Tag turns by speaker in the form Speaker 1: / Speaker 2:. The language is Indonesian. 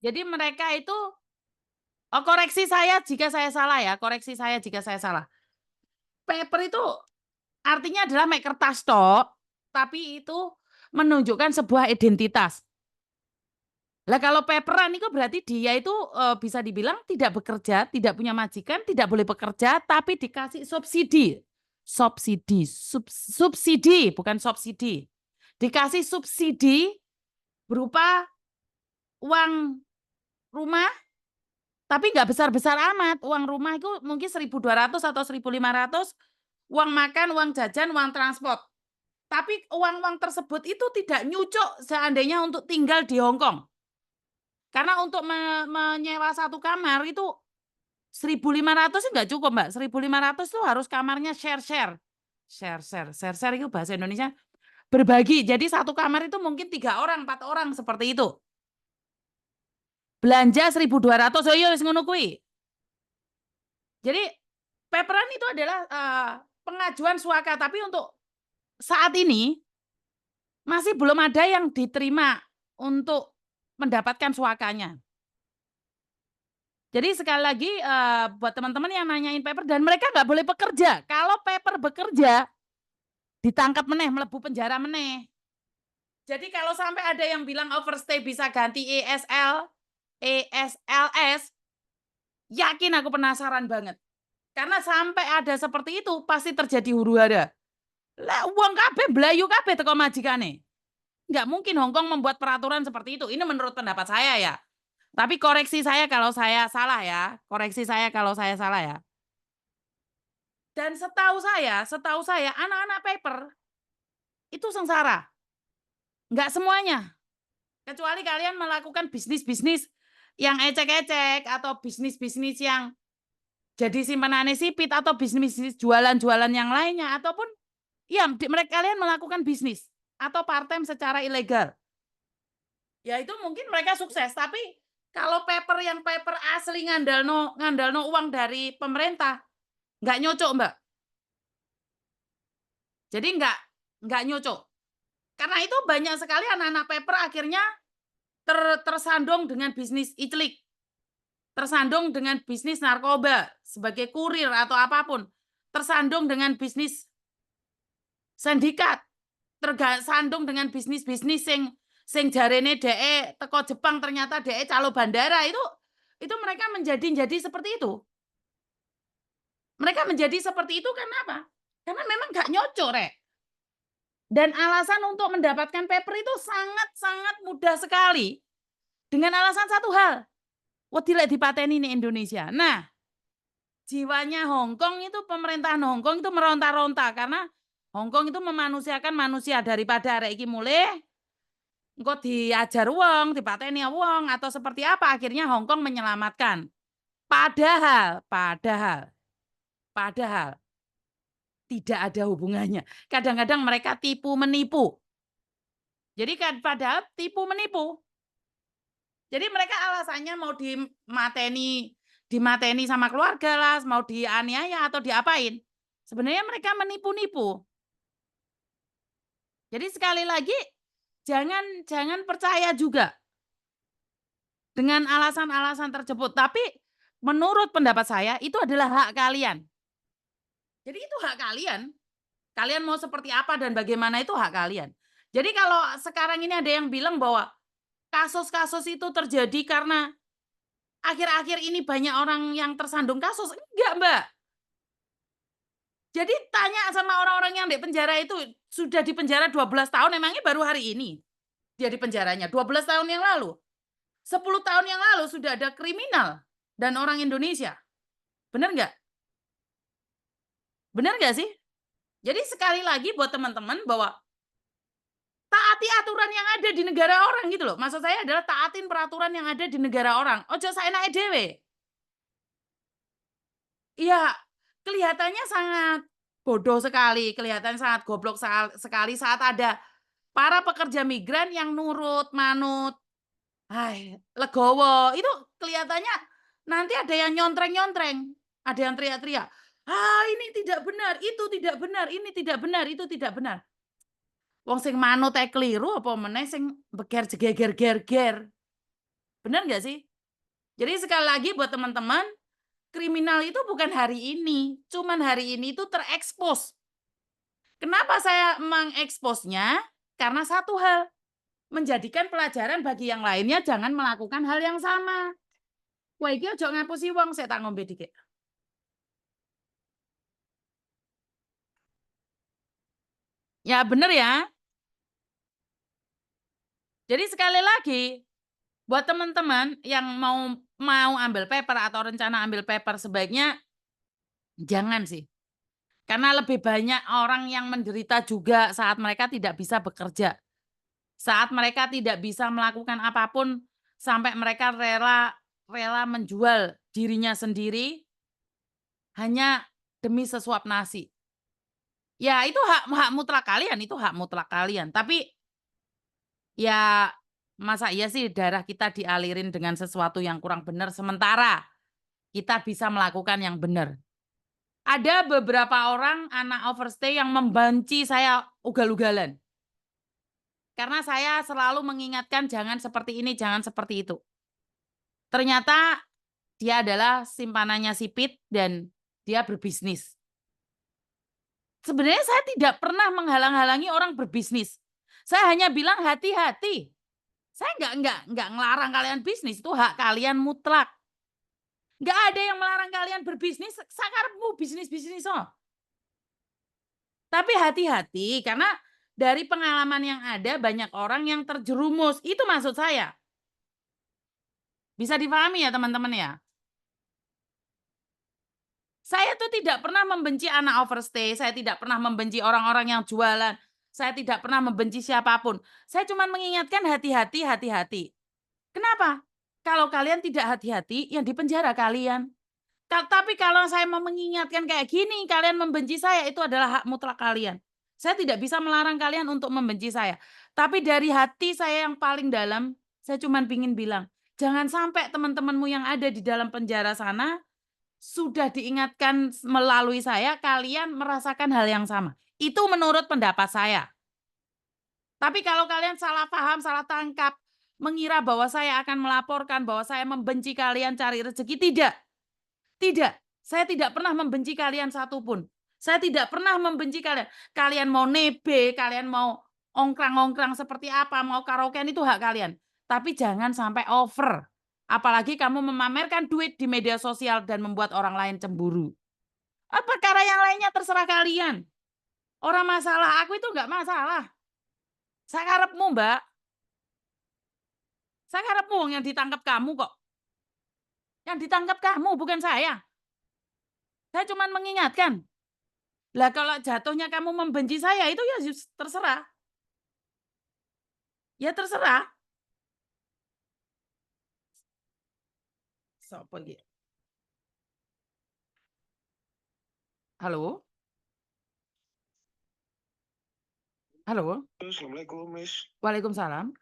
Speaker 1: Jadi mereka itu, oh koreksi saya jika saya salah ya, koreksi saya jika saya salah. Paper itu artinya adalah make kertas tok, tapi itu menunjukkan sebuah identitas. Lah kalau paperan itu berarti dia itu bisa dibilang tidak bekerja, tidak punya majikan, tidak boleh bekerja, tapi dikasih subsidi. Subsidi, bukan subsidi. Dikasih subsidi berupa uang rumah, tapi nggak besar-besar amat. Uang rumah itu mungkin 1.200 atau 1.500, uang makan, uang jajan, uang transport. Tapi uang-uang tersebut itu tidak nyucuk seandainya untuk tinggal di Hong Kong. Karena untuk menyewa satu kamar itu 1.500 nggak cukup, Mbak. 1.500 itu harus kamarnya share-share. Share-share itu bahasa Indonesia berbagi. Jadi satu kamar itu mungkin 3 orang, 4 orang seperti itu. Belanja 1.200, oh iya wis ngono kuwi. Jadi paperan itu adalah pengajuan suaka, tapi untuk saat ini masih belum ada yang diterima untuk mendapatkan suakanya. Jadi sekali lagi buat teman-teman yang nanyain paper, dan mereka nggak boleh bekerja. Kalau paper bekerja, ditangkap meneh, melebu penjara meneh. Jadi kalau sampai ada yang bilang overstay bisa ganti ESLS, yakin aku penasaran banget. Karena sampai ada seperti itu, pasti terjadi huru-hara. Lah uang kabeh blayu kabeh teko majikane. Nggak mungkin Hong Kong membuat peraturan seperti itu. Ini menurut pendapat saya ya. Tapi koreksi saya kalau saya salah ya. Koreksi saya kalau saya salah ya. Dan setahu saya anak-anak paper itu sengsara. Nggak semuanya. Kecuali kalian melakukan bisnis-bisnis yang ecek-ecek atau bisnis-bisnis yang jadi simpenannya sipit atau bisnis jualan-jualan yang lainnya, ataupun ya mereka kalian melakukan bisnis atau part-time secara ilegal. Ya itu mungkin mereka sukses, tapi kalau paper yang paper asli ngandalno uang dari pemerintah, nggak nyocok, Mbak. Jadi nggak nyocok. Karena itu banyak sekali anak-anak paper akhirnya tersandung dengan bisnis iclik, tersandung dengan bisnis narkoba sebagai kurir atau apapun, tersandung dengan bisnis sindikat, tersandung dengan bisnis-bisnis sing jarene DE teko Jepang ternyata DE calo bandara, itu mereka menjadi seperti itu. Mereka menjadi seperti itu karena apa? Karena memang nggak nyocok, Rek. Dan alasan untuk mendapatkan paper itu sangat-sangat mudah sekali. Dengan alasan satu hal, wedi lek dipateni nih Indonesia. Nah, jiwanya Hong Kong itu, pemerintahan Hong Kong itu meronta-ronta karena Hong Kong itu memanusiakan manusia. Daripada arek iki mulih engko diajar wong, dipateni wong atau seperti apa, akhirnya Hong Kong menyelamatkan. Padahal tidak ada hubungannya. Kadang-kadang mereka tipu menipu. Jadi padahal tipu menipu. Jadi mereka alasannya mau dimateni sama keluarga lah, mau dianiaya atau diapain. Sebenarnya mereka menipu-nipu. Jadi sekali lagi jangan percaya juga dengan alasan-alasan tersebut. Tapi menurut pendapat saya itu adalah hak kalian. Jadi itu hak kalian. Kalian mau seperti apa dan bagaimana itu hak kalian. Jadi kalau sekarang ini ada yang bilang bahwa kasus-kasus itu terjadi karena akhir-akhir ini banyak orang yang tersandung kasus. Enggak, Mbak. Jadi tanya sama orang-orang yang di penjara itu, sudah di penjara 12 tahun, emangnya baru hari ini dia di penjaranya? 12 tahun yang lalu. 10 tahun yang lalu sudah ada kriminal dan orang Indonesia. Benar nggak? Benar nggak sih? Jadi sekali lagi buat teman-teman bahwa taati aturan yang ada di negara orang gitu loh. Maksud saya adalah taatin peraturan yang ada di negara orang. Ojo saenake dhewe. Iya, kelihatannya sangat bodoh sekali, kelihatan sangat goblok sekali saat ada para pekerja migran yang nurut, manut, legowo. Itu kelihatannya nanti ada yang nyontreng-nyontreng, ada yang teriak-teriak, ini tidak benar, itu tidak benar, ini tidak benar, itu tidak benar." Wong sing manut ae kliru apa meneh sing beger jegeger-ger-ger. Benar nggak sih? Jadi sekali lagi buat teman-teman, kriminal itu bukan hari ini, cuman hari ini itu terekspos. Kenapa saya mengeksposnya? Karena satu hal, menjadikan pelajaran bagi yang lainnya jangan melakukan hal yang sama. Wah, iki ojo ngapusi wong, saya tak ngombe dikit. Ya bener ya. Jadi sekali lagi, buat teman-teman yang mau ambil paper atau rencana ambil paper, sebaiknya jangan sih. Karena lebih banyak orang yang menderita juga saat mereka tidak bisa bekerja. Saat mereka tidak bisa melakukan apapun sampai mereka rela rela menjual dirinya sendiri hanya demi sesuap nasi. Ya itu hak hak mutlak kalian, itu hak mutlak kalian. Tapi ya masa iya sih darah kita dialirin dengan sesuatu yang kurang benar sementara kita bisa melakukan yang benar. Ada beberapa orang anak overstay yang membenci saya ugal-ugalan. Karena saya selalu mengingatkan jangan seperti ini, jangan seperti itu. Ternyata dia adalah simpanannya si Pit dan dia berbisnis. Sebenarnya saya tidak pernah menghalang-halangi orang berbisnis. Saya hanya bilang hati-hati. Saya nggak ngelarang kalian bisnis, itu hak kalian mutlak. Nggak ada yang melarang kalian berbisnis, sakarepmu bisnis-bisnis oh. Tapi hati-hati karena dari pengalaman yang ada banyak orang yang terjerumus. Itu maksud saya. Bisa dipahami ya teman-teman ya? Saya tuh tidak pernah membenci anak overstay, saya tidak pernah membenci orang-orang yang jualan, saya tidak pernah membenci siapapun. Saya cuma mengingatkan hati-hati, hati-hati. Kenapa? Kalau kalian tidak hati-hati, yang dipenjara kalian. Tapi kalau saya mau mengingatkan kayak gini, kalian membenci saya, itu adalah hak mutlak kalian. Saya tidak bisa melarang kalian untuk membenci saya. Tapi dari hati saya yang paling dalam, saya cuma ingin bilang, jangan sampai teman-temanmu yang ada di dalam penjara sana sudah diingatkan melalui saya, kalian merasakan hal yang sama. Itu menurut pendapat saya. Tapi kalau kalian salah paham, salah tangkap, mengira bahwa saya akan melaporkan, bahwa saya membenci kalian cari rezeki, tidak. Tidak. Saya tidak pernah membenci kalian satupun. Saya tidak pernah membenci kalian. Kalian mau nebe, kalian mau ongkrang-ongkrang seperti apa, mau karaokean itu hak kalian. Tapi jangan sampai over. Apalagi kamu memamerkan duit di media sosial dan membuat orang lain cemburu. Perkara yang lainnya terserah kalian. Orang masalah aku itu enggak masalah. Sakarepmu, Mbak. Sakarepmu yang ditangkap kamu kok. Yang ditangkap kamu bukan saya. Saya cuma mengingatkan. Lah kalau jatuhnya kamu membenci saya itu ya terserah. Ya terserah. Sopo iki? Halo? Halo?
Speaker 2: Assalamualaikum, Miss.
Speaker 1: Waalaikumsalam.